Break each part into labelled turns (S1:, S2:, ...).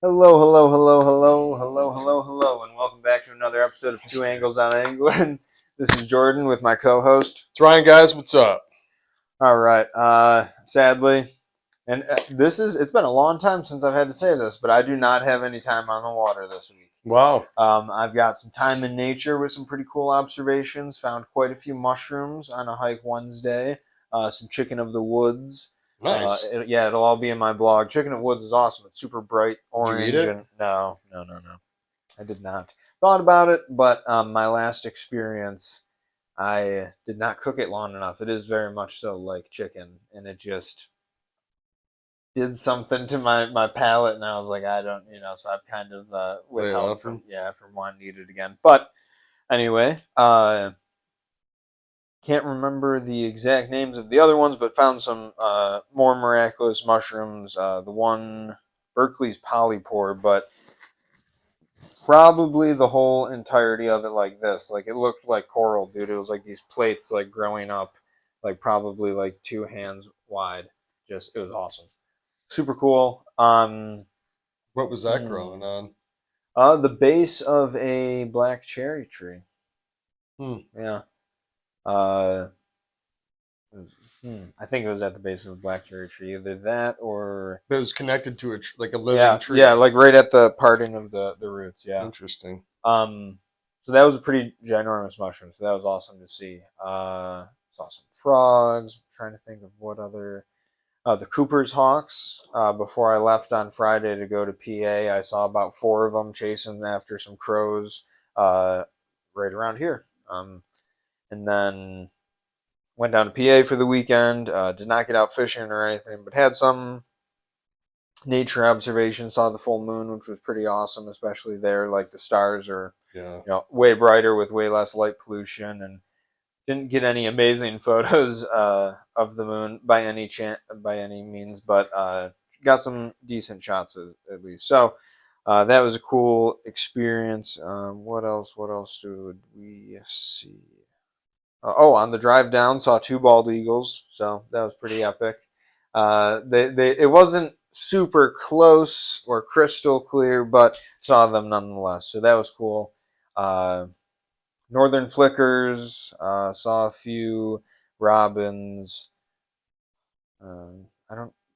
S1: Hello, and welcome back to another episode of Two Angles on England. This is Jordan with my co-host.
S2: It's Ryan, guys. What's up?
S1: All right. Sadly, and it's been a long time since I've had to say this, but I do not have any time on the water this week.
S2: Wow.
S1: I've got some time in nature with some pretty cool observations. Found quite a few mushrooms on a hike Wednesday. Some chicken of the woods.
S2: Nice.
S1: It'll all be in my blog. Chicken of Woods is awesome. It's super bright
S2: Did you eat
S1: orange,
S2: it?
S1: and no, I did not. Thought about it, but my last experience, I did not cook it long enough. It is very much so like chicken, and it just did something to my palate, and I was like, I don't, so I've kind of
S2: Lay it
S1: withheld
S2: off
S1: from
S2: him.
S1: from wanting to eat it again. But anyway, can't remember the exact names of the other ones, but found some more miraculous mushrooms. The one Berkeley's polypore, but probably the whole entirety of it like this. Like it looked like coral, dude. It was like these plates like growing up, like probably like 2 hands wide. Just it was awesome, super cool.
S2: What was that
S1: Hmm.
S2: growing on?
S1: The base of a black cherry tree.
S2: Hmm.
S1: Yeah. I think it was at the base of a black cherry tree. Either that or
S2: But it was connected to like a living
S1: yeah,
S2: tree.
S1: like right at the parting of the roots. Yeah.
S2: Interesting.
S1: Um, so that was a pretty ginormous mushroom. So that was awesome to see. Saw some frogs. I'm trying to think of what other. The Cooper's hawks. Before I left on Friday to go to PA, I saw about four of them chasing after some crows right around here. And then went down to PA for the weekend. Did not get out fishing or anything, but had some nature observation. Saw the full moon, which was pretty awesome, especially there. Like the stars are,
S2: Yeah.
S1: way brighter with way less light pollution, and didn't get any amazing photos of the moon by any means, but got some decent shots at least. So that was a cool experience. What else? What else did we see? On the drive down, saw two bald eagles, so that was pretty epic. It wasn't super close or crystal clear, but saw them nonetheless, so that was cool. Uh, Northern flickers, saw a few robins. I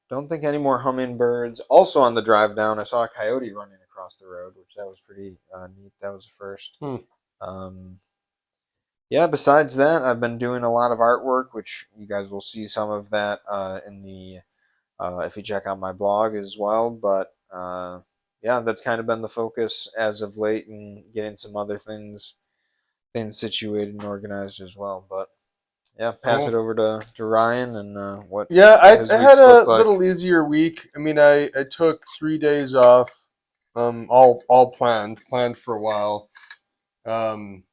S1: don't think any more hummingbirds. Also on the drive down, I saw a coyote running across the road, which that was pretty neat. That was first.
S2: Hmm.
S1: Um, yeah, besides that, I've been doing a lot of artwork, which you guys will see some of that in the if you check out my blog as well. But yeah, that's kind of been the focus as of late, and getting some other things situated and organized as well. But yeah, pass it
S2: Cool.
S1: over to Ryan and
S2: Yeah,
S1: what
S2: I
S1: his
S2: had
S1: weeks
S2: a
S1: looked like.
S2: little easier week. I mean, I took 3 days off. All planned for a while. Um,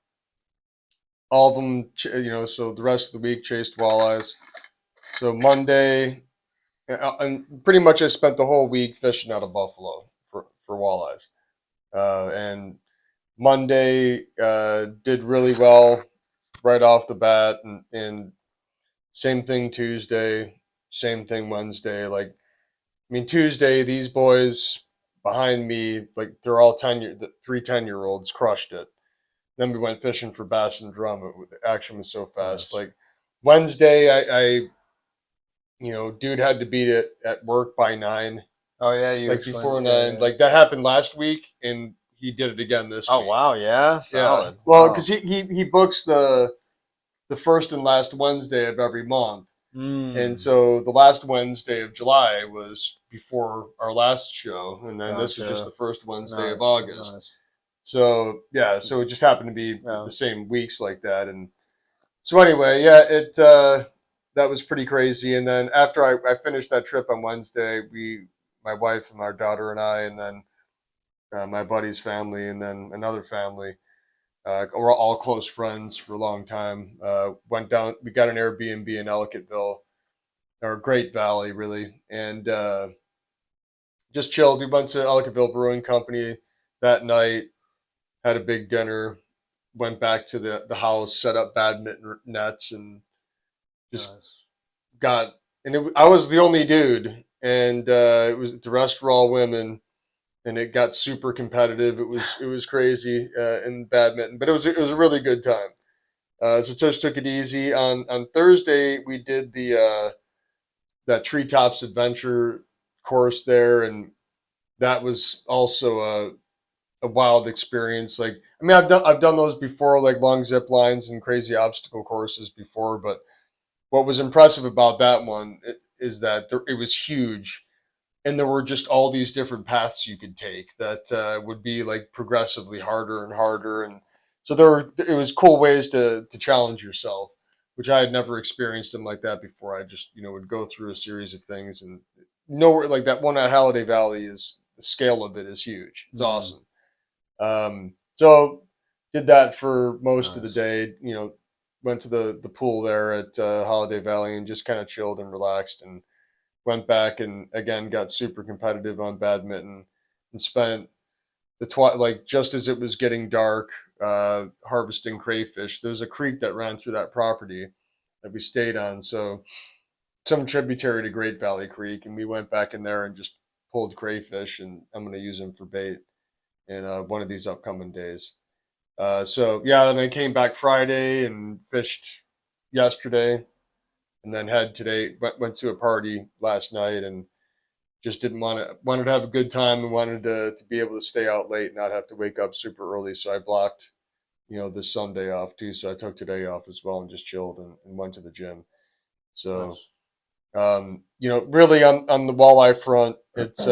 S2: all of them, so the rest of the week chased walleyes. So Monday, and pretty much I spent the whole week fishing out of Buffalo for walleyes. And Monday did really well right off the bat, and same thing Tuesday, same thing Wednesday. Like, I mean, Tuesday, these boys behind me, like they're all 10 year olds crushed it. Then we went fishing for bass and drum. The action was so fast.
S1: Nice.
S2: Like Wednesday, dude had to beat it at work by 9,
S1: Oh yeah, you
S2: like
S1: explained.
S2: before
S1: Yeah,
S2: 9.
S1: yeah.
S2: Like that happened last week, and he did it again this
S1: Oh
S2: week.
S1: wow, yeah,
S2: Yeah,
S1: solid.
S2: well, because
S1: Wow.
S2: he books the first and last Wednesday of every month, and
S1: Hmm.
S2: so the last Wednesday of July was before our last show, and then this was just
S1: Gotcha.
S2: the first Wednesday of
S1: Nice,
S2: August.
S1: nice.
S2: So yeah, so it just happened to be
S1: Yeah.
S2: the same weeks like that, and so anyway, yeah, it that was pretty crazy. And then after I finished that trip on Wednesday, my wife and our daughter and I, and then my buddy's family, and then another family. We're all close friends for a long time. Went down. We got an Airbnb in Ellicottville, or Great Valley, really, and just chilled. We went to Ellicottville Brewing Company that night. Had a big dinner. Went back to the house, set up badminton nets, and just
S1: Nice.
S2: got. And I was the only dude, and the rest were all women. and it got super competitive. It was crazy in badminton, but it was a really good time. So just took it easy. On Thursday we did the that treetops adventure course there, and that was also a wild experience. Like, I mean, I've done those before, like long zip lines and crazy obstacle courses before, but what was impressive about that one is that it was huge, and there were just all these different paths you could take that would be like progressively harder and harder, and so it was cool ways to challenge yourself, which I had never experienced them like that before. I just would go through a series of things, and nowhere like that one at Holiday Valley is the scale of it is huge. It's
S1: Mm,
S2: awesome. So did that for most of the
S1: nice.
S2: day. Went to the pool there at Holiday Valley and just kind of chilled and relaxed, and went back and again got super competitive on badminton, and spent like just as it was getting dark, harvesting crayfish. There's a creek that ran through that property that we stayed on, so some tributary to Great Valley Creek, and we went back in there and just pulled crayfish, and I'm going to use them for bait in one of these upcoming days. So yeah, then I came back Friday and fished yesterday, and then had today went to a party last night, and just didn't wanted to have a good time, and wanted to be able to stay out late, not have to wake up super early. So I blocked this Sunday off too. So I took today off as well and just chilled and went to the gym. So
S1: Nice.
S2: really on the walleye front, it's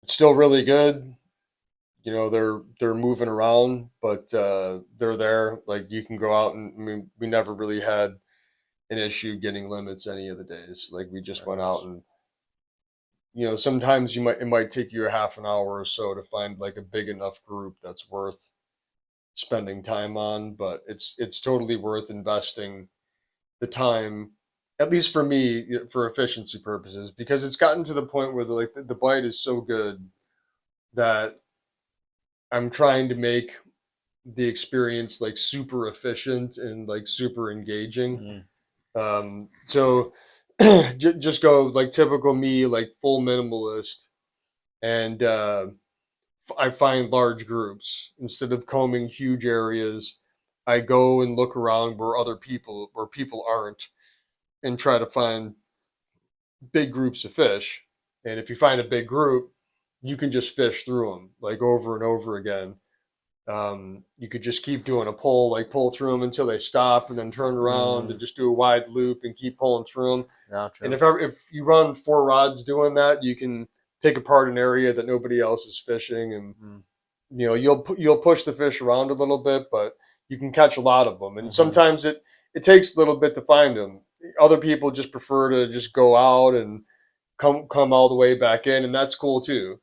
S2: still really good. They're moving around, but they're there. Like, you can go out, and I mean, we never really had an issue getting limits any of the days. Like, we just
S1: Very
S2: went out,
S1: nice.
S2: and sometimes it might take you a half an hour or so to find like a big enough group that's worth spending time on, but it's totally worth investing the time, at least for me, for efficiency purposes, because it's gotten to the point where the bite is so good that I'm trying to make the experience like super efficient and like super engaging.
S1: Mm,
S2: So just go like typical me, like full minimalist, and I find large groups instead of combing huge areas. I go and look around where people aren't, and try to find big groups of fish. And if you find a big group, you can just fish through them like over and over again. You could just keep doing a pull, like pull through them until they stop, and then turn around
S1: mm,
S2: and just do a wide loop and keep pulling through them. And
S1: gotcha.
S2: if you run four rods doing that, you can pick apart an area that nobody else is fishing, and
S1: Mm,
S2: you'll push the fish around a little bit, but you can catch a lot of them. And
S1: mm-hmm.
S2: sometimes it takes a little bit to find them. Other people just prefer to just go out and come all the way back in, and that's cool too.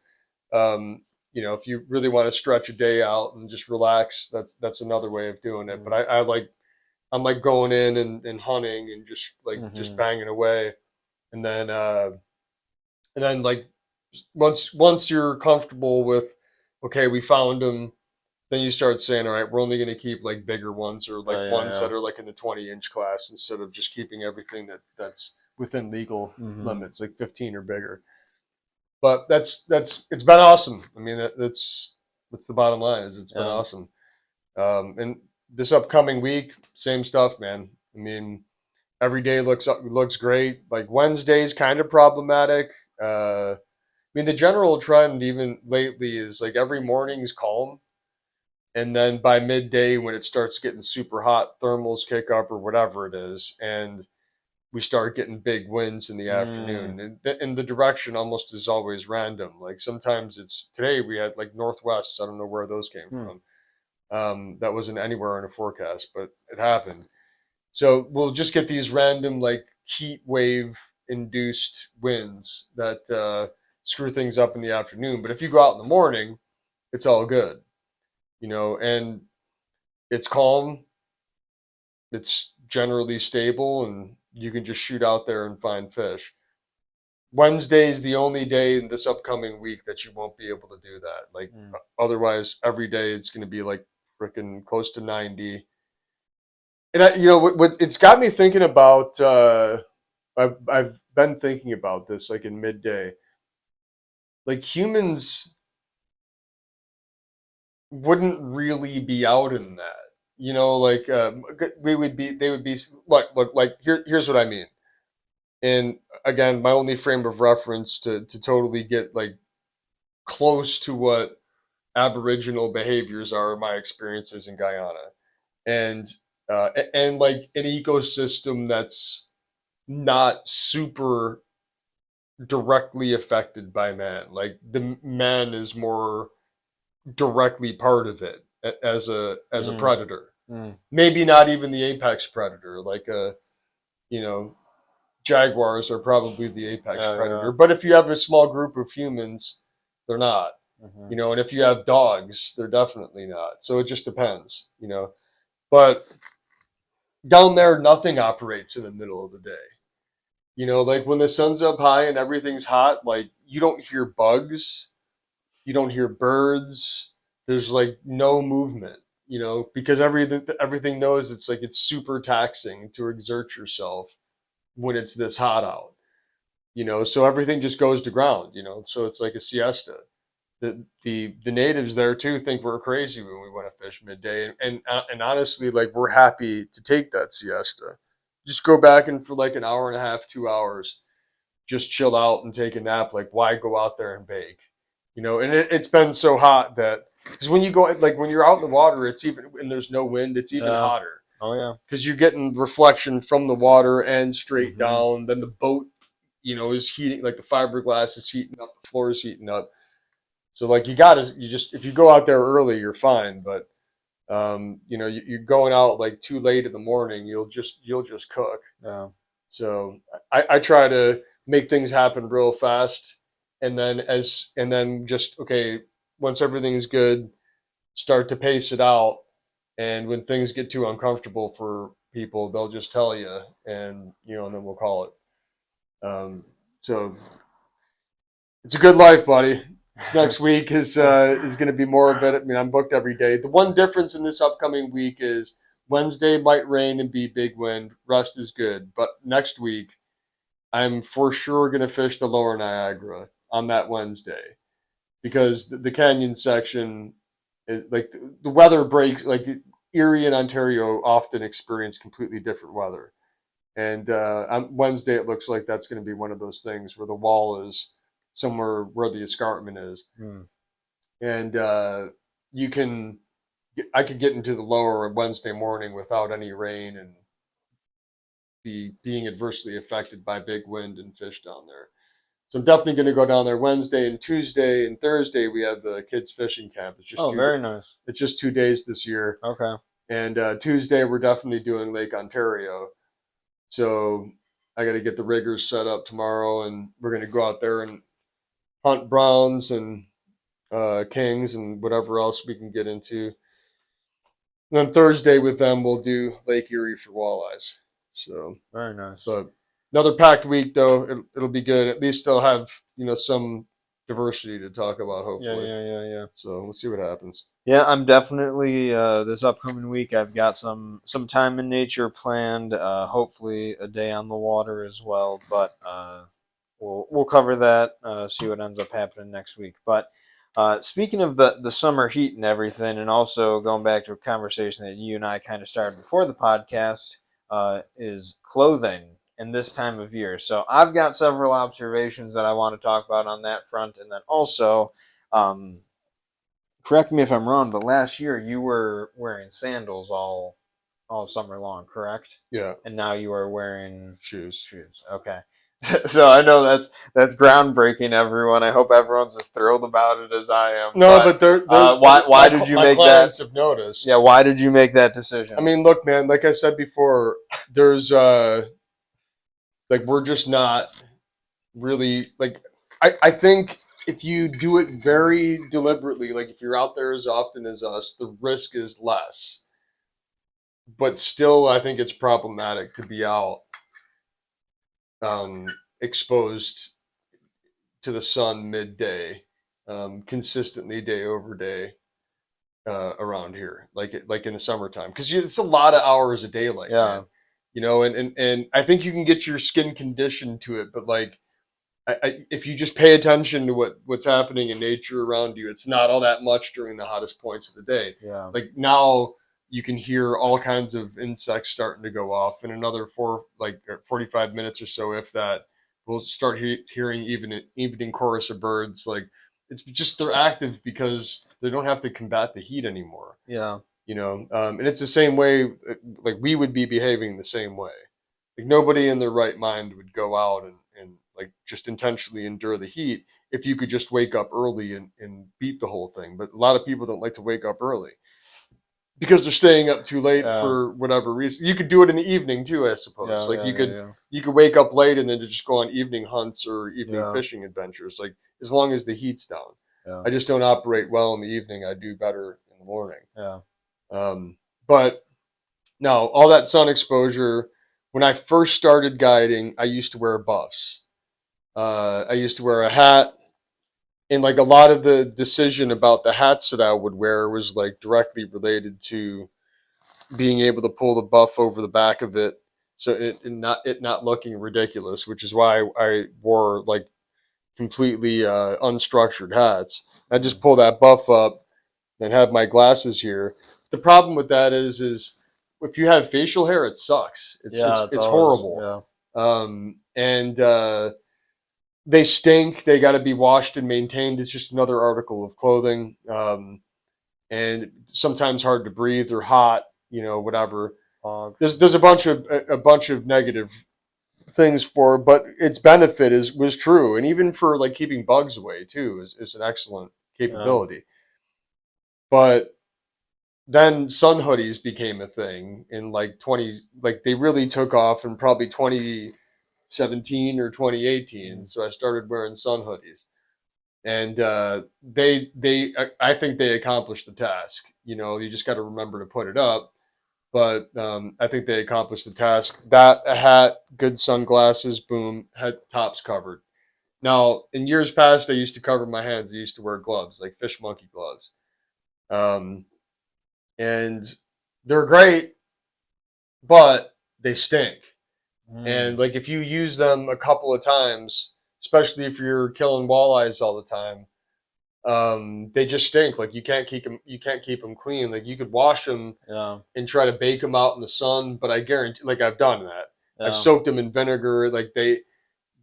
S2: Um, if you really want to stretch a day out and just relax, that's another way of doing it. But
S1: Mm,
S2: I'm like going in and hunting and just
S1: mm-hmm.
S2: banging away, and then like once you're comfortable with, okay, we found them, then you start saying, all right, we're only going to keep like bigger ones, or like
S1: Right, yeah,
S2: ones
S1: yeah.
S2: that are like in the 20-inch class, instead of just keeping everything that's within legal
S1: Mm-hmm.
S2: limits, like 15 or bigger. But it's been awesome. I mean, that's the bottom line, is it's been
S1: Yeah.
S2: awesome. And this upcoming week, same stuff, man. I mean, every day looks great. Like, Wednesday's kind of problematic. I mean, the general trend even lately is like every morning's calm, and then by midday, when it starts getting super hot, thermals kick up or whatever it is, and we start getting big winds in the
S1: Mm,
S2: afternoon. And the direction almost is always random. Like, sometimes it's today we had like northwest. I don't know where those came
S1: hmm.
S2: from. That wasn't anywhere in a forecast, but it happened. So we'll just get these random like heat wave induced winds that screw things up in the afternoon. But if you go out in the morning, it's all good, and it's calm. It's generally stable, and you can just shoot out there and find fish. Wednesday is the only day in this upcoming week that you won't be able to do that. Like,
S1: Mm.
S2: otherwise, every day it's going to be like freaking close to 90. And what it's got me thinking about. I've been thinking about this like in midday. like humans wouldn't really be out in that. Like they would be. Look, like here's what I mean. And again, my only frame of reference to totally get like close to what Aboriginal behaviors are my experiences in Guyana, and and like an ecosystem that's not super directly affected by man. Like the man is more directly part of it as a
S1: Mm,
S2: predator.
S1: mm.
S2: Maybe not even the apex predator, like you know jaguars are probably the apex
S1: Yeah,
S2: predator.
S1: yeah.
S2: But if you have a small group of humans, they're not.
S1: Hmm.
S2: And if you have dogs, they're definitely not. So it just depends. But down there, nothing operates in the middle of the day. Like when the sun's up high and everything's hot, like you don't hear bugs, you don't hear birds. There's like no movement, because everything knows it's super taxing to exert yourself when it's this hot out. So everything just goes to ground. So it's like a siesta. The natives there too think we're crazy when we want to fish midday, and honestly, like we're happy to take that siesta. Just go back and for like an hour and a half, 2 hours, just chill out and take a nap. Like why go out there and bake? And it's been so hot that because when you go like when you're out in the water, it's even and there's no wind, it's even
S1: Yeah.
S2: hotter
S1: Oh yeah.
S2: because you're getting reflection from the water and straight
S1: Hmm.
S2: down. Then the boat, is heating, like the fiberglass is heating up, the floor is heating up. So like you just if you go out there early, you're fine. But you're going out like too late in the morning, you'll just cook.
S1: Yeah.
S2: So I try to make things happen real fast, and then just okay once everything is good, start to pace it out. And when things get too uncomfortable for people, they'll just tell you, and then we'll call it. So it's a good life, buddy. This next week is going to be more of it. I mean, I'm booked every day. The one difference in this upcoming week is Wednesday might rain and be big wind. Rest is good, but next week I'm for sure going to fish the Lower Niagara on that Wednesday because the canyon section, like the weather breaks. Like Erie and Ontario often experience completely different weather, and on Wednesday it looks like that's going to be one of those things where the wall is somewhere where the escarpment is,
S1: Mm.
S2: and you can. I could get into the lower Wednesday morning without any rain and being adversely affected by big wind and fish down there. So I'm definitely going to go down there Wednesday and Tuesday and Thursday. We have the kids fishing camp. It's just
S1: Oh,
S2: two.
S1: very nice.
S2: It's just 2 days this year.
S1: Okay.
S2: And Tuesday we're definitely doing Lake Ontario. So I got to get the riggers set up tomorrow, and we're going to go out there and hunt browns and kings and whatever else we can get into. And then Thursday with them we'll do Lake Erie for walleyes. So,
S1: Very nice.
S2: but another packed week though. It'll be good. At least they'll have some diversity to talk about.
S1: Yeah,
S2: Hopefully.
S1: yeah, yeah, yeah.
S2: So we'll see what happens.
S1: Yeah, I'm definitely this upcoming week. I've got some time in nature planned. Hopefully, a day on the water as well. But we'll cover that. See what ends up happening next week. But speaking of the summer heat and everything, and also going back to a conversation that you and I kind of started before the podcast, is clothing in this time of year. So I've got several observations that I want to talk about on that front, and then also. Correct me if I'm wrong, but last year you were wearing sandals all summer long, correct?
S2: Yeah,
S1: And now you are wearing
S2: shoes.
S1: shoes. Okay. So I know that's groundbreaking, everyone. I hope everyone's as thrilled about it as I am.
S2: No,
S1: But
S2: but there's
S1: why did you
S2: my
S1: make that?
S2: clients have noticed.
S1: Yeah, why did you make that
S2: I
S1: decision?
S2: mean, look, man. Like I said before, there's like we're just not really like. I think if you do it very deliberately, like if you're out there as often as us, the risk is less. But still, I think it's problematic to be out um, exposed to the sun midday, consistently day over day around here, like in the summertime, because it's a lot of hours of daylight,
S1: Yeah.
S2: man. And I think you can get your skin conditioned to it, but like if you just pay attention to what's happening in nature around you, it's not all that much during the hottest points of the day.
S1: Yeah.
S2: Like now, you can hear all kinds of insects starting to go off. In another 45 minutes or so, if that, we'll start hearing even an evening chorus of birds. Like it's just they're active because they don't have to combat the heat anymore.
S1: Yeah.
S2: And it's the same way. Like we would be behaving the same way. Like nobody in their right mind would go out and like just intentionally endure the heat if you could just wake up early and beat the whole thing. But a lot of people don't like to wake up early because they're staying up too late
S1: Yeah.
S2: for whatever reason. You could do it in the evening too, I suppose.
S1: Yeah.
S2: Like
S1: Yeah. Yeah.
S2: you could wake up late and then just go on evening hunts or evening
S1: Yeah.
S2: fishing adventures. Like as long as the heat's down.
S1: Yeah.
S2: I just don't operate well in the evening. I do better in the morning.
S1: Yeah.
S2: But no, all that sun exposure. When I first started guiding, I used to wear buffs. I used to wear a hat, and like a lot of the decision about the hats that I would wear was like directly related to being able to pull the buff over the back of it, so it not looking ridiculous. Which is why I wore like completely unstructured hats. I just pull that buff up and have my glasses here. The problem with that is if you have facial hair, it sucks. It's
S1: Yeah.
S2: it's
S1: It's
S2: it's
S1: always.
S2: horrible.
S1: Yeah.
S2: And they stink. They got to be washed and maintained. It's just another article of clothing. And sometimes hard to breathe or hot. Whatever.
S1: Fog.
S2: There's a bunch of negative things for, but its benefit was true, and even for like keeping bugs away too is an excellent
S1: Yeah.
S2: capability. But then sun hoodies became a thing in like 20, like they really took off in probably 2017 or 2018.
S1: Mm.
S2: So I started wearing sun hoodies, and I think they accomplished the task. You just got to remember to put it up. But I think they accomplished the task. That a hat, good sunglasses, boom, had tops covered. Now, in years past, I used to cover my hands. I used to wear gloves, like fish monkey gloves. Um, and they're great, but they stink. And
S1: Mm.
S2: like if you use them a couple of times, especially if you're killing walleyes all the time, they just stink. Like you can't keep them clean. Like you could wash them
S1: Yeah.
S2: and try to bake them out in the sun, but I guarantee, like I've done that. I've
S1: Yeah.
S2: soaked them in vinegar. Like they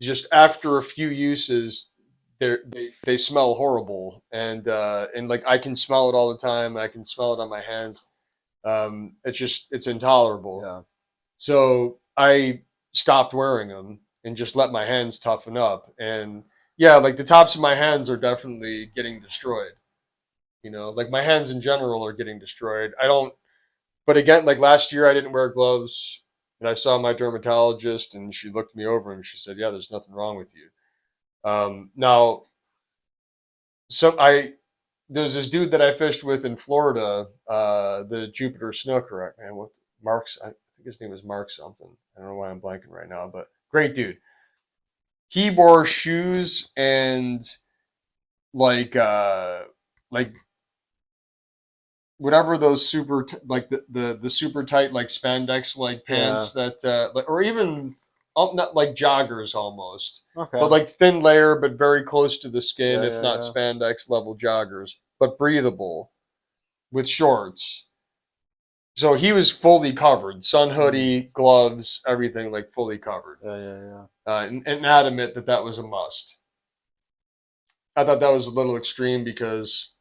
S2: just after a few uses, they smell horrible, and like I can smell it all the time. I can smell it on my hands. It's intolerable.
S1: Yeah.
S2: So I stopped wearing them and just let my hands toughen up. And yeah, like the tops of my hands are definitely getting destroyed. Like my hands in general are getting destroyed. I don't, but again, like last year I didn't wear gloves and I saw my dermatologist and she looked me over and she said, "Yeah, there's nothing wrong with you." Now, I there's this dude that I fished with in Florida, the Jupiter Snooker. Man, what Mark's? I think his name is Mark something. I don't know why I'm blanking right now, but great dude. He wore shoes and like uh like whatever those like the super tight like spandex like
S1: Yeah.
S2: pants that like or even not like joggers almost, but
S1: Okay.
S2: like thin layer but very close to the skin,
S1: Yeah.
S2: if
S1: Yeah.
S2: not
S1: Yeah.
S2: spandex level joggers, but breathable with shorts. So he was fully covered, sun
S1: Mm.
S2: hoodie, gloves, everything like fully covered,
S1: Yeah. Yeah. Yeah.
S2: and adamant that that was a must. I thought that was a little extreme because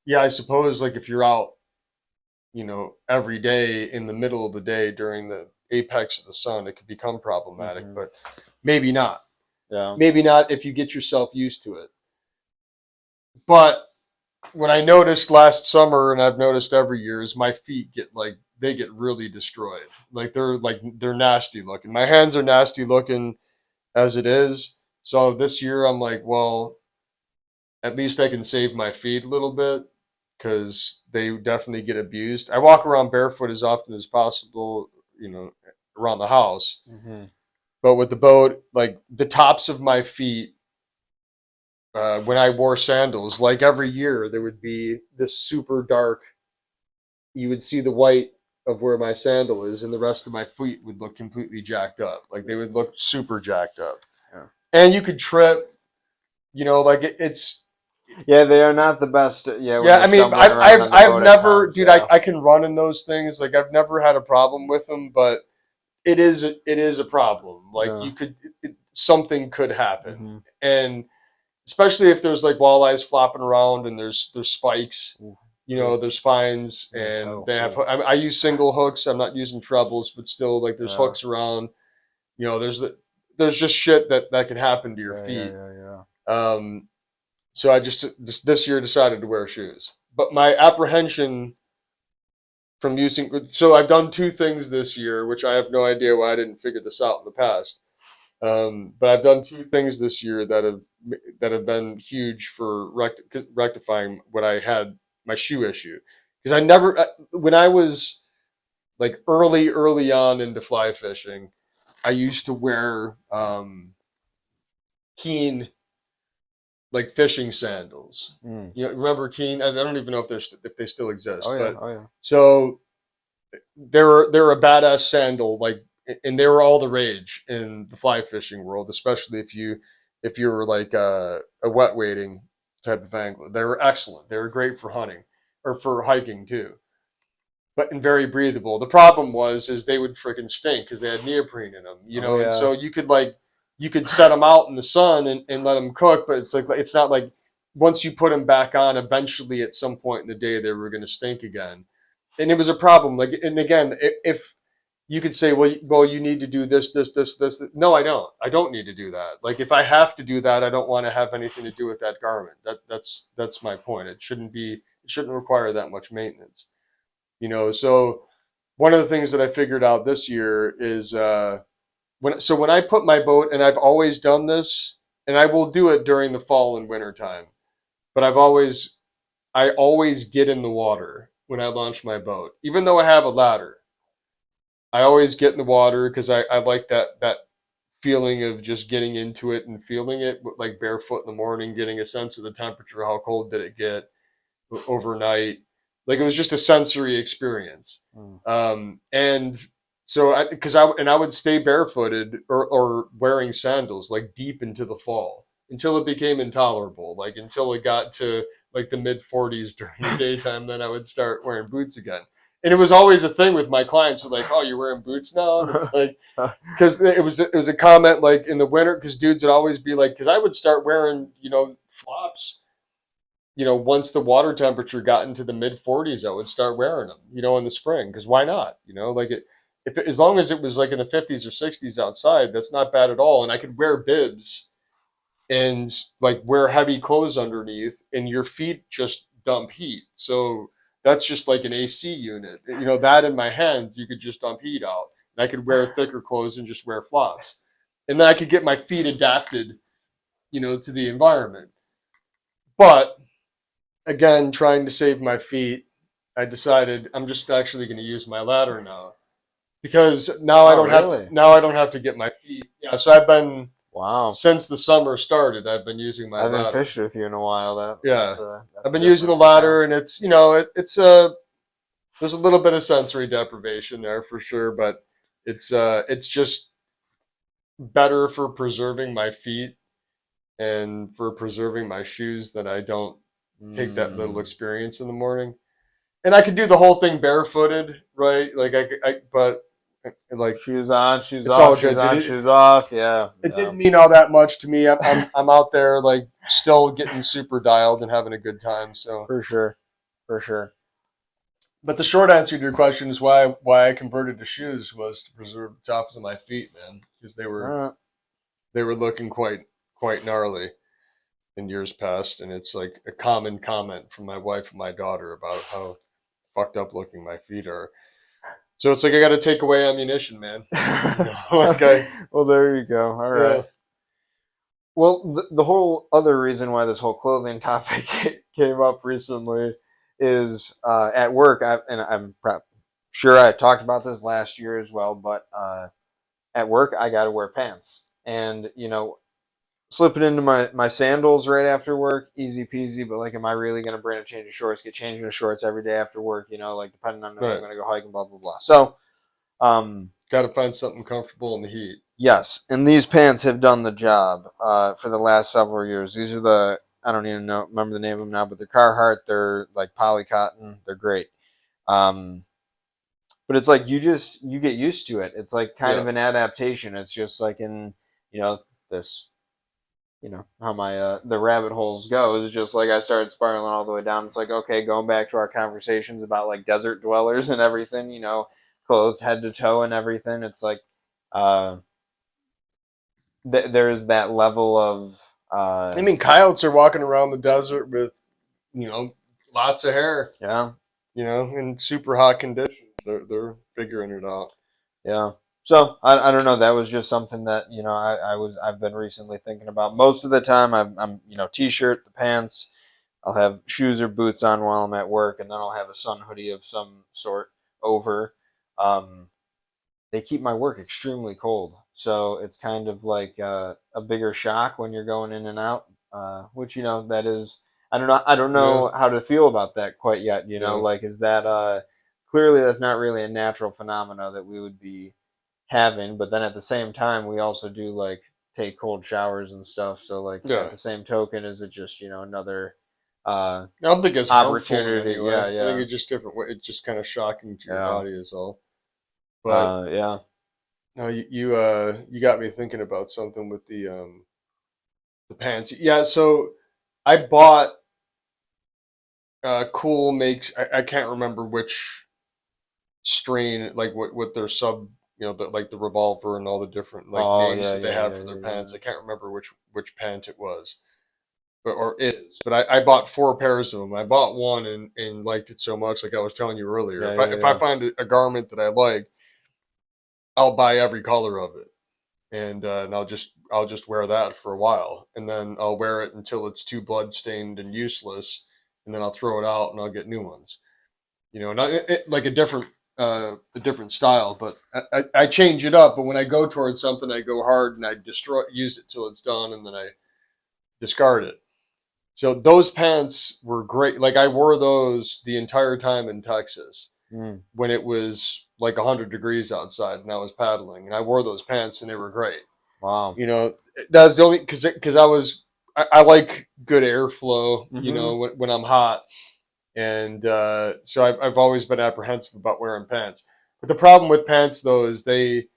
S2: yeah, I suppose like if you're out every day in the middle of the day during the apex of the sun, it could become problematic,
S1: Mm-hmm.
S2: but maybe not.
S1: Yeah.
S2: Maybe not if you get yourself used to it. But what I noticed last summer, and I've noticed every year, is my feet they get really destroyed. They're nasty looking. My hands are nasty looking as it is. So this year I'm like, well, at least I can save my feet a little bit because they definitely get abused. I walk around barefoot as often as possible, around the house.
S1: Mm-hmm.
S2: But with the boat, like the tops of my feet, when I wore sandals, like every year, there would be this super dark. You would see the white of where my sandal is, and the rest of my feet would look completely jacked up. Like they would look super jacked up.
S1: Yeah.
S2: and you could trip. You know, like it's
S1: Yeah, they are not the best. Yeah, when
S2: yeah.
S1: you're
S2: I mean,
S1: stumbling around on the
S2: I've
S1: boat at
S2: never,
S1: times.
S2: dude.
S1: Yeah.
S2: I can run in those things. Like I've never had a problem with them, but it is a problem. Like
S1: Yeah.
S2: you could something could happen,
S1: Mm-hmm.
S2: and especially if there's like walleyes flopping around and there's spikes,
S1: Ooh,
S2: you know,
S1: oof.
S2: there's spines,
S1: In the
S2: and
S1: toe.
S2: they have.
S1: Ooh.
S2: I use single hooks. I'm not using trebles, but still, like there's
S1: Yeah.
S2: hooks around. You know, there's just shit that can happen to your
S1: Yeah. Yeah.
S2: feet.
S1: Yeah. Yeah.
S2: Um, so I just this year decided to wear shoes. But my apprehension from using so I've done two things this year, which I have no idea why I didn't figure this out in the past. But I've done two things this year that have been huge for rectifying what I had my shoe issue. Because I never when I was like early on into fly fishing, I used to wear Keen like fishing sandals.
S1: Mm.
S2: You know, remember Keen? I don't even know if if they still
S1: Oh
S2: exist,
S1: yeah.
S2: but
S1: Oh yeah.
S2: so they're a badass sandal, like, and they were all the rage in the fly fishing world, especially if you were like a wet wading type of angler. They were excellent. They were great for hunting or for hiking too, but and very breathable. The problem was is they would freaking stink because they had neoprene in them, you
S1: Oh
S2: know, and
S1: yeah.
S2: so you could set them out in the sun and let them cook, but it's not like once you put them back on, eventually at some point in the day they were going to stink again, and it was a problem. Like, and again, if you could say, well, you need to do this. No, I don't. I don't need to do that. Like, if I have to do that, I don't want to have anything to do with that garment. That's my point. It shouldn't be. It shouldn't require that much maintenance. You know. So one of the things that I figured out this year is when I put my boat, and I've always done this, and I will do it during the fall and winter time. But I always get in the water when I launch my boat, even though I have a ladder. I always get in the water because I like that feeling of just getting into it and feeling it, like barefoot in the morning, getting a sense of the temperature, how cold did it get overnight. Like it was just a sensory experience.
S1: Mm.
S2: And so I would stay barefooted or wearing sandals like deep into the fall until it became intolerable, like until it got to like the mid 40s during the daytime. Then I would start wearing boots again. And it was always a thing with my clients. Like, oh, you're wearing boots now, and it's like because it was a comment like in the winter because dudes would always be like because I would start wearing flops, once the water temperature got into the mid 40s, I would start wearing them, in the spring because why not? Like if as long as it was like in the 50s or 60s outside, that's not bad at all, and I could wear bibs and like wear heavy clothes underneath, and your feet just dump heat. So that's just like an AC unit. That in my hands, you could just dump heat out. And I could wear thicker clothes and just wear flops. And then I could get my feet adapted, to the environment. But again, trying to save my feet, I decided I'm just actually going to use my ladder now because
S1: Oh really?
S2: now I don't have to get my feet. Yeah, so I've been
S1: Wow.
S2: since the summer started, I've been using
S1: I
S2: my
S1: haven't
S2: ladder.
S1: fished with you in a while.
S2: Yeah, I've
S1: That's a
S2: been using the
S1: difference. Yeah.
S2: ladder, and it's there's a little bit of sensory deprivation there for sure, but it's just better for preserving my feet and for preserving my shoes that I don't take that little
S1: Mm.
S2: experience in the morning. And I could do the whole thing barefooted, right? Like but like
S1: Shoes on, shoes
S2: it's
S1: off,
S2: all
S1: shoes
S2: good.
S1: on, shoes off. Yeah,
S2: It
S1: yeah,
S2: didn't mean all that much to me. I'm out there like still getting super dialed and having a good time. So,
S1: for sure, for sure.
S2: but the short answer to your question is why I converted to shoes was to preserve the tops of my feet, man, because
S1: Uh,
S2: they were looking quite gnarly in years past, and it's like a common comment from my wife and my daughter about how fucked up looking my feet are. So it's like I got to take away ammunition, man. Like
S1: well, there you go. All right.
S2: yeah,
S1: Well, the whole other reason why this whole clothing topic came up recently is at work. And I'm sure I talked about this last year as well, but at work I got to wear pants, and slipping into my sandals right after work, easy peasy. But like, am I really gonna bring a change of shorts? Get changed into shorts every day after work? Like depending on if I'm
S2: right.
S1: gonna go hiking, blah blah blah. So
S2: Got to find something comfortable in the heat.
S1: Yes, and these pants have done the job for the last several years. These are the I don't even remember the name of them now, but they're Carhartt. They're like poly cotton. They're great. Um, but it's like you get used to it. It's like kind
S2: Yeah.
S1: of an adaptation. It's just like in you know this how my the rabbit holes go is just like I started spiraling all the way down. It's like okay, going back to our conversations about like desert dwellers and everything. Clothed head to toe and everything. It's like uh, there's that level of
S2: I mean, coyotes are walking around the desert with, lots of hair,
S1: yeah.
S2: in super hot conditions. They're figuring it out.
S1: Yeah. So I don't know. That was just something that I've been recently thinking about. Most of the time, I'm t-shirt, the pants. I'll have shoes or boots on while I'm at work, and then I'll have a sun hoodie of some sort over. Um, they keep my work extremely cold, so it's kind of like a bigger shock when you're going in and out. Which that is. I don't know. I don't
S2: Yeah,
S1: know how to feel about that quite yet.
S2: yeah,
S1: Like is that clearly that's not really a natural phenomena that we would be having, but then at the same time we also do like take cold showers and stuff. So like at
S2: yeah.
S1: the same token, is it just another
S2: I don't think it's harmful in any
S1: opportunity?
S2: way.
S1: Yeah,
S2: I think
S1: yeah,
S2: it's just different. It's just kind of shocking to your
S1: yeah,
S2: body, is all. But
S1: yeah.
S2: no, you got me thinking about something with the pants. Yeah, so I bought Cool makes I can't remember which strain, like what their sub, like the revolver and all the different like
S1: Oh
S2: names
S1: yeah,
S2: that they
S1: yeah,
S2: have
S1: yeah,
S2: for their
S1: yeah,
S2: pants.
S1: yeah,
S2: I can't remember which pant it was, but or is. But I bought 4 pairs of them. I bought one and liked it so much, like I was telling you earlier.
S1: yeah,
S2: If I
S1: yeah,
S2: find a garment that I like, I'll buy every color of it. And I'll just wear that for a while, and then I'll wear it until it's too blood stained and useless, and then I'll throw it out and I'll get new ones. Not like a different style, but I change it up. But when I go towards something, I go hard and I use it till it's done, and then I discard it. So those pants were great. Like I wore those the entire time in Texas
S1: yeah. Mm,
S2: when it was like 100 degrees outside and I was paddling, and I wore those pants and they were great.
S1: wow.
S2: You know, that's the only because I like good airflow.
S1: Mm-hmm.
S2: When I'm hot, and so I've always been apprehensive about wearing pants. But the problem with pants though is they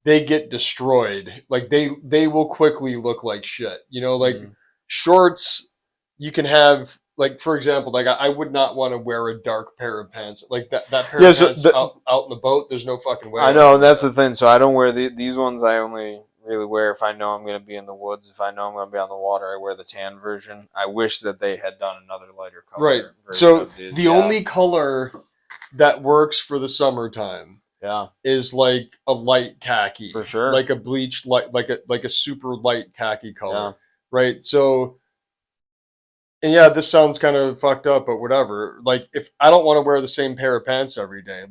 S2: get destroyed. Like they will quickly look like shit. Like
S1: Mm.
S2: shorts, you can have like for example, like I would not want to wear a dark pair of pants like that pair
S1: Yeah.
S2: of
S1: So
S2: pants out in the boat. There's no fucking way
S1: I
S2: I'm
S1: know, and
S2: doing
S1: that's
S2: that.
S1: the thing. So I don't wear these ones. I only really wear if I know I'm going to be in the woods. If I know I'm going to be on the water, I wear the tan version. I wish that they had done another lighter
S2: Right.
S1: color version
S2: So
S1: of these.
S2: the
S1: Yeah,
S2: only color that works for the summertime
S1: yeah,
S2: is like a light
S1: for
S2: khaki,
S1: sure.
S2: like a bleached light, like a super light khaki
S1: Yeah.
S2: color, right? So, and yeah, this sounds kind of fucked up, but whatever. Like, if I don't want to wear the same pair of pants every day,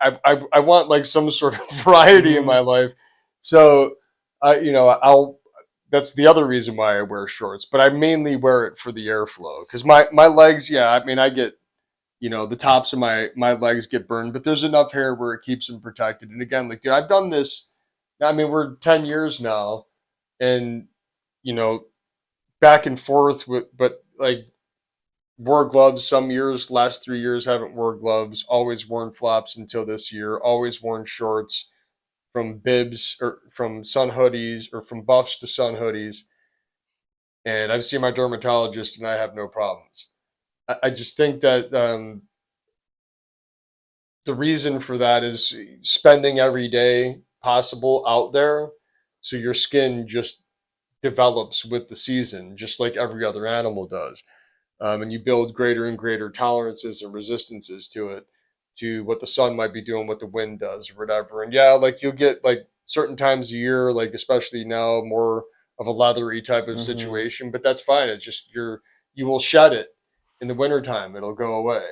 S2: I want like some sort of variety in
S1: Mm-hmm.
S2: my life. So, I'll. That's the other reason why I wear shorts, but I mainly wear it for the airflow because my legs, yeah, I mean, I get the tops of my legs get burned, but there's enough hair where it keeps them protected. And again, like dude, I've done this. I mean, we're 10 years now, and you know, back and forth with, but like wore gloves some years. Last 3 years haven't wore gloves. Always worn flops until this year. Always worn shorts from bibs or from sun hoodies or from buffs to sun hoodies. And I've seen my dermatologist, and I have no problems. I just think that the reason for that is spending every day possible out there so your skin just develops with the season just like every other animal does, and you build greater and greater tolerances and resistances to it, to what the sun might be doing, what the wind does or whatever. And yeah, like you'll get like certain times a year, like especially now, more of a leathery type of
S1: Mm-hmm.
S2: situation, but that's fine. It's just you will shed it in the wintertime, it'll go away,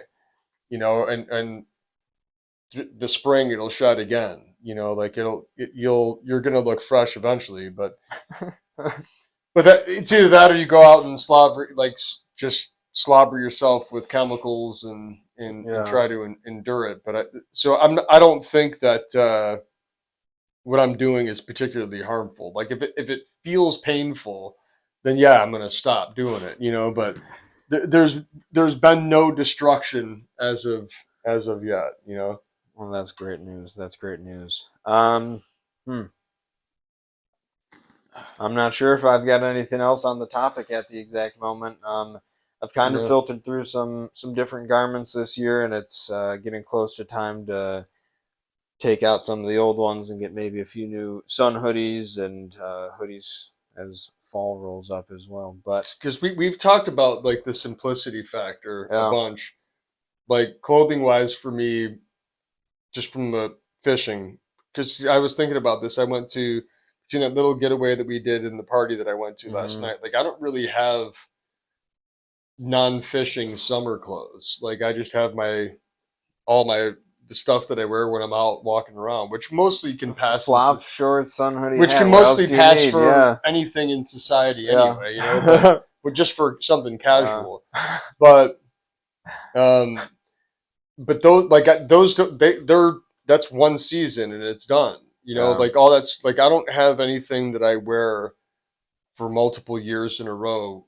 S2: and the spring it'll shed again. Like you're gonna look fresh eventually, but it's either that or you go out and slobber, like just slobber yourself with chemicals and
S1: Yeah.
S2: try to endure it. But I don't think that what I'm doing is particularly harmful. Like if it feels painful, then yeah, I'm gonna stop doing it. But there's been no destruction as of yet.
S1: Well, that's great news. That's great news. Hmm. I'm not sure if I've got anything else on the topic at the exact moment. I've kind of
S2: No.
S1: filtered through some different garments this year, and it's getting close to time to take out some of the old ones and get maybe a few new sun hoodies and hoodies as fall rolls up as well. But
S2: Because we've talked about like the simplicity factor a
S1: yeah,
S2: bunch. Like clothing wise for me, just from the fishing, because I was thinking about this. I went to that little getaway that we did in the party that I went to last
S1: hmm
S2: night. Like I don't really have non-fishing summer clothes. Like I just have all my the stuff that I wear when I'm out walking around,
S1: flop shorts, sun hoodie,
S2: which
S1: hat.
S2: can
S1: What else
S2: mostly
S1: do you
S2: pass
S1: need?
S2: for
S1: Yeah,
S2: anything in society
S1: yeah,
S2: anyway, but just for something
S1: uh,
S2: casual. But um but those they're that's one season and it's done.
S1: yeah.
S2: Like all that's like I don't have anything that I wear for multiple years in a row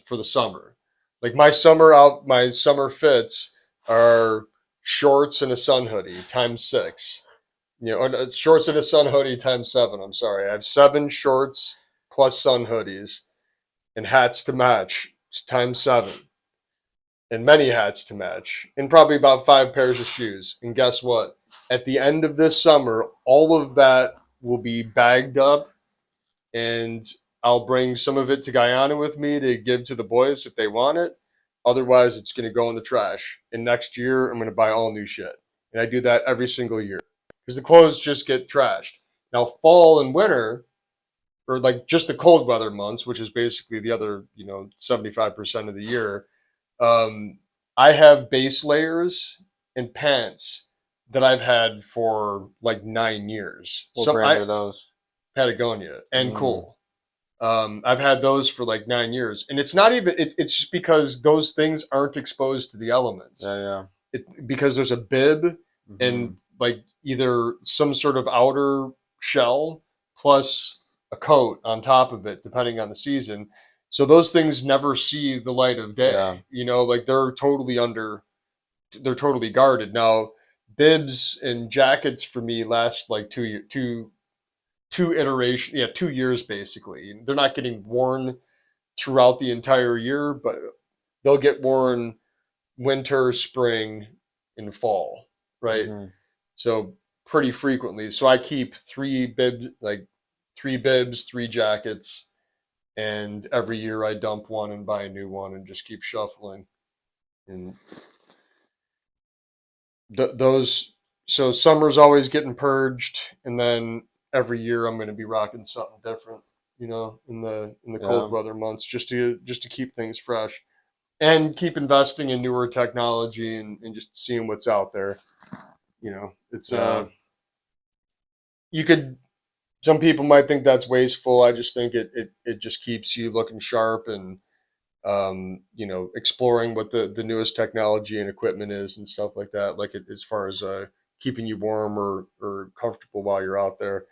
S2: for the summer. Like my summer fits are shorts and a sun hoodie times six. Or shorts and a sun hoodie times seven. I'm sorry, I have seven shorts plus sun hoodies and hats to match times seven, and many hats to match, and probably about five pairs of shoes. And guess what? At the end of this summer, all of that will be bagged up, and I'll bring some of it to Guyana with me to give to the boys if they want it. Otherwise, it's going to go in the trash. And next year, I'm going to buy all new shit. And I do that every single year because the clothes just get trashed. Now, fall and winter, or like just the cold weather months, which is basically the other, 75% of the year, um, I have base layers and pants that I've had for like 9 years.
S1: What
S2: So
S1: brand
S2: I
S1: are those?
S2: Patagonia and
S1: Mm,
S2: Cool. I've had those for like 9 years, and it's not even. It's just because those things aren't exposed to the elements.
S1: yeah, yeah.
S2: Because there's a bib and
S1: hmm
S2: like either some sort of outer shell plus a coat on top of it, depending on the season. So those things never see the light of
S1: Yeah.
S2: day. Like they're totally guarded. Now, bibs and jackets for me last like 2 years basically. They're not getting worn throughout the entire year, but they'll get worn winter, spring, and fall, right?
S1: hmm
S2: So pretty frequently. So I keep three bibs, three jackets, and every year I dump one and buy a new one and just keep shuffling. And those, so summer's always getting purged, and then every year I'm going to be rocking something different, in the cold
S1: Yeah.
S2: weather months, just to keep things fresh and keep investing in newer technology and just seeing what's out there. It's
S1: Yeah.
S2: you could some people might think that's wasteful. I just think it just keeps you looking sharp and exploring what the newest technology and equipment is and stuff like that. Like as far as keeping you warm or comfortable while you're out there.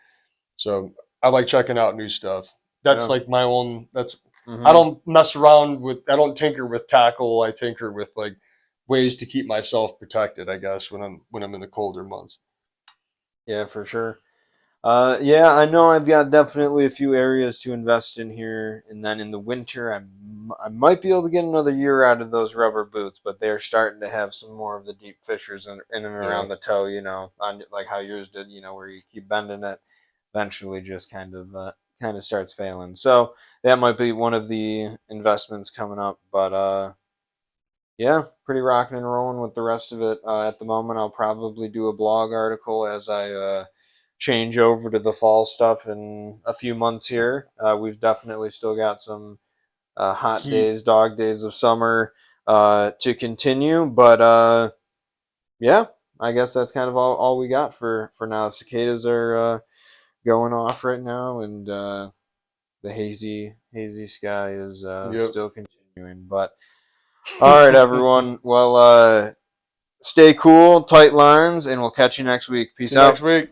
S2: So I like checking out new stuff. That's
S1: Yeah.
S2: like my own. That's I
S1: hmm
S2: don't mess around with. I don't tinker with tackle. I tinker with like ways to keep myself protected. I guess when I'm in the colder months.
S1: Yeah, for sure. Yeah, I know I've got definitely a few areas to invest in here, and then in the winter, I might be able to get another year out of those rubber boots, but they're starting to have some more of the deep fissures in and
S2: Yeah.
S1: around the toe, on like how yours did, where you keep bending it, eventually just kind of starts failing. So that might be one of the investments coming up, but yeah, pretty rocking and rolling with the rest of it. At the moment, I'll probably do a blog article as I change over to the fall stuff in a few months here. We've definitely still got some hot
S2: Heat.
S1: days, dog days of summer to continue, but yeah, I guess that's kind of all we got for now. Cicadas are going off right now, and the hazy sky is
S2: Yep.
S1: still continuing, but. All right, everyone. Well, Stay cool, tight lines, and we'll catch you next week.
S2: See
S1: Peace
S2: you next
S1: out.
S2: week.